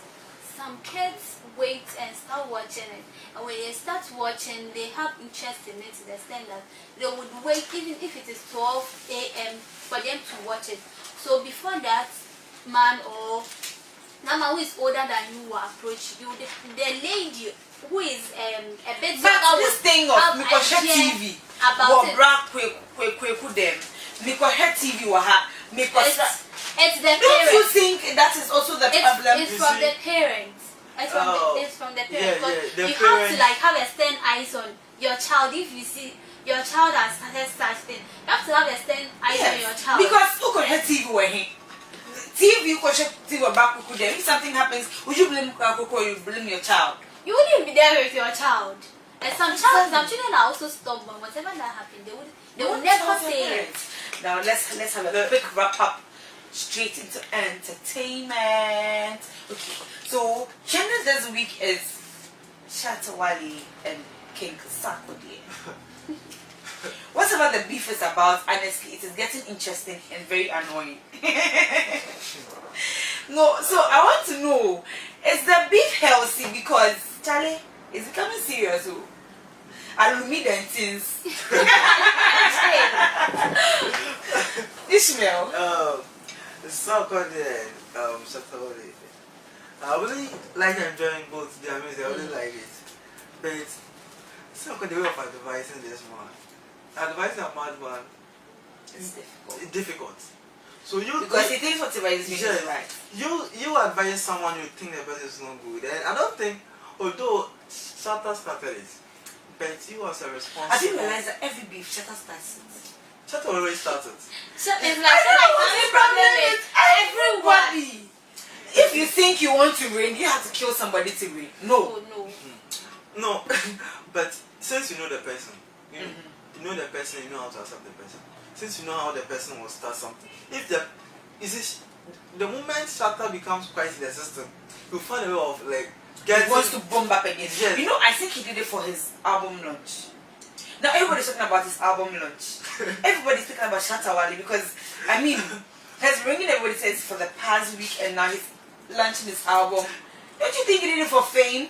Some kids wait and start watching it, and when they start watching, they have interest in it to the extent that they would wait even if it is 12 a.m. for them to watch it. So before that, man or Nama who is older than you will approach you. The lady who is a bit but this thing of Mikoshe TV about it. Mikoshe TV It's the don't parents. you think that is also the problem? It's from the parents. It's from the parents. The you parents. have to like have a stern eyes on your child. If you see your child has started such thing, you have to have a stern eyes on your child. Because Mikoshe TV were him. TV TV back with them. If something happens, would you blame Koko or you blame your child? You wouldn't be there with your child. And some children are also stubborn. Whatever that happened, they would never say it. Now let's have a quick wrap up straight into entertainment. Okay, so gender this week is Shatawale and King Sakode. Whatever the beef is about, honestly, it is getting interesting and very annoying. No, so I want to know, is the beef healthy? Because Charlie is becoming serious. Alumi and things. Ishmael. It's so good. Shatawale. I really like enjoying both their music. I really like it. But it's so good the way of advising this one. Advising a mad man is difficult. So you because he thinks whatever is yes, right. You advise someone you think the person is not good, and I don't think, although Shatta started it, but he was a responsible. I didn't realize that every beef Shatta starts it. Shatta always started. So it's like the problem is everybody. If you think you want to win, you have to kill somebody to win. No. No, but since you know the person, you know the person, you know how to accept the person. Since you know how the person will start something, if the moment Shatta becomes quite in the system, you find a way of like getting. He wants to bomb up again. Yes. You know, I think he did it for his album launch. Now everybody's talking about his album launch. Everybody's talking about Shatawale because I mean, he's ringing everybody says for the past week and now he's launching his album. Don't you think he did it for fame?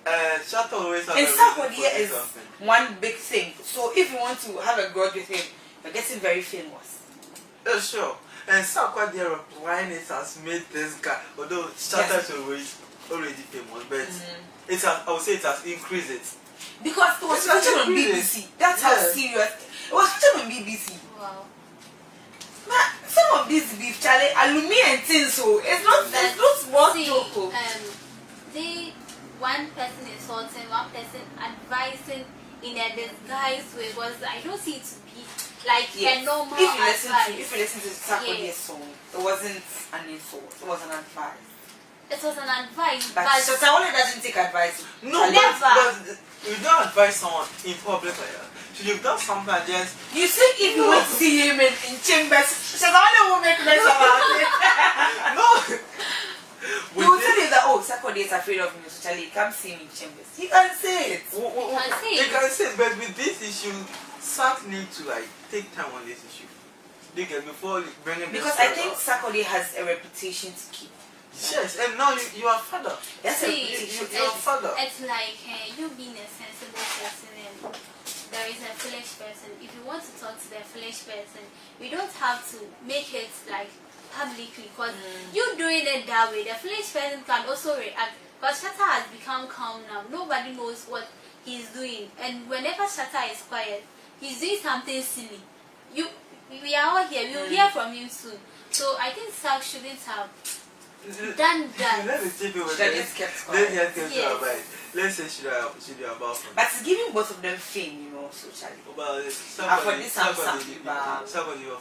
Shatta always has and a Sakode reason is for something. one big thing. So if you want to have a grudge with him, you're getting very famous. Sure. And Sakode replying it has made this guy, although Shatta is already famous, but it has, I would say it has increased it. Because it was featured on BBC. That's how serious. It was featured on BBC. Wow. But some of these beef, Charlie, alumi and things, so it's not small joke. One person insulting, one person advising in a disguise way was I don't see it to be like a normal advice. If you listen to Sakode's song, it wasn't an insult, it was an advice. It was an advice, but Shatawale doesn't take advice. No, never. But you don't advise someone in public like that. So you've done something and just you think if you went to see him in chambers, Shatawale will make mess about it. no. He will tell you that Sakode is afraid of me, so Charlie, come see me in chambers. He can say it. You can say it, but with this issue, SAC need to like take time on this issue. Before bringing this. Because I think Sakode has a reputation to keep. Yes, and now you are father. That's you are father. It's like you being a sensible person and there is a foolish person. If you want to talk to the foolish person, you don't have to make it like publicly, because you doing it that way, the foolish person can also react. But Shatta has become calm now. Nobody knows what he's doing, and whenever Shatta is quiet, he's doing something silly. We are all here. We'll hear from him soon. So I think Sark shouldn't have done that. Let me take over. Let's say should be about fun. But it's giving both of them fame, you know, socially. But somebody of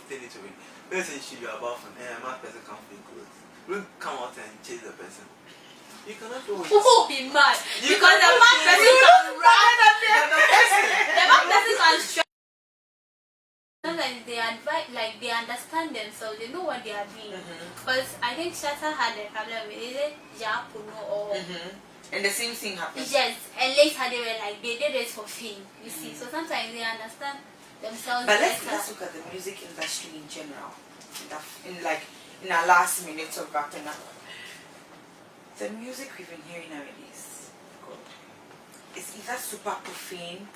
territory. Let's say should be about fun. And a mad person can't feel good. We'll come out and chase the person. You cannot always. Oh, be mad. Because the mad person can run. The mad person can strike. Sometimes they advise, like they understand themselves, they know what they are doing. But I think Shatta had a problem with it, or and the same thing happened. yes, and later they were like they did it for fame, you see. So sometimes they understand themselves. But let's better. look at the music industry in general. In our last minute of wrapping up. The music we've been hearing nowadays, God, it's either super profane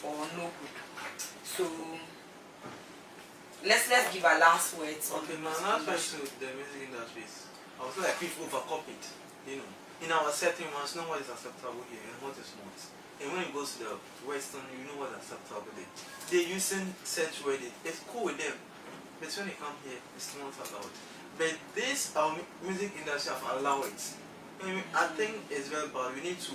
or no good. So let's give our last words on Okay, the my last question to the music industry is, I would say like people overcopy it, you know. In our setting, we must know what is acceptable here and what is not. And when it goes to the Western, you know what is acceptable there. They're using such word, it's cool with them. But when they come here, it's not allowed. But this, our music industry have allowed it. I think it's very bad. We need to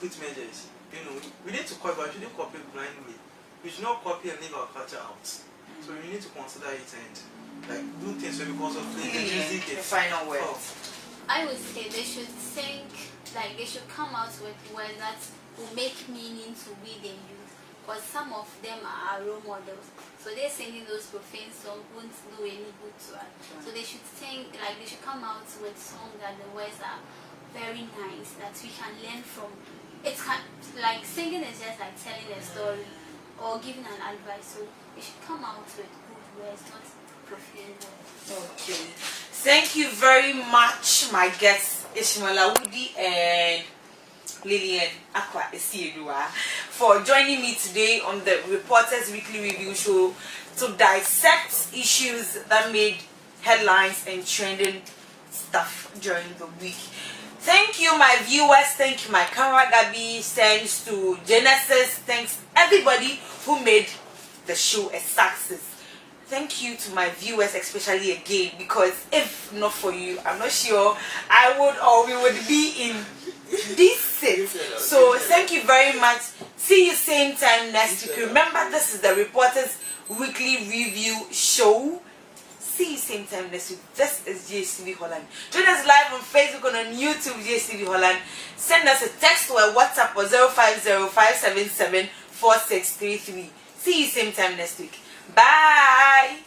put measures. You know, we need to copy, but we shouldn't copy blindly. We should not copy and leave our culture out. So we need to consider it and like do things because of the music. The final word. I would say they should think, like they should come out with words that will make meaning to we the youth. Because some of them are role models. So they're singing those profane songs won't do any good to us. So they should think, like they should come out with songs that the words are very nice, that we can learn from. It's like singing is just like telling a story or giving an advice. So we should come out with good words, not profane words. Okay. Thank you very much, my guests Ishmael Woody and Lillian Akwa Esiedua, for joining me today on the Reporters Weekly Review Show to dissect issues that made headlines and trending stuff during the week. Thank you, my viewers. Thank you, my camera Gabi. Thanks to Genesis. Thanks everybody who made the show a success. Thank you to my viewers, especially again, because if not for you, I'm not sure I would or we would be in this set. So thank you very much. See you same time next week. Remember, this is the Reporters Weekly Review Show. See you same time next week. This is Ghtv Holland. Join us live on Facebook and on YouTube, Ghtv Holland. Send us a text or a WhatsApp or 050-577-4633. See you same time next week. Bye.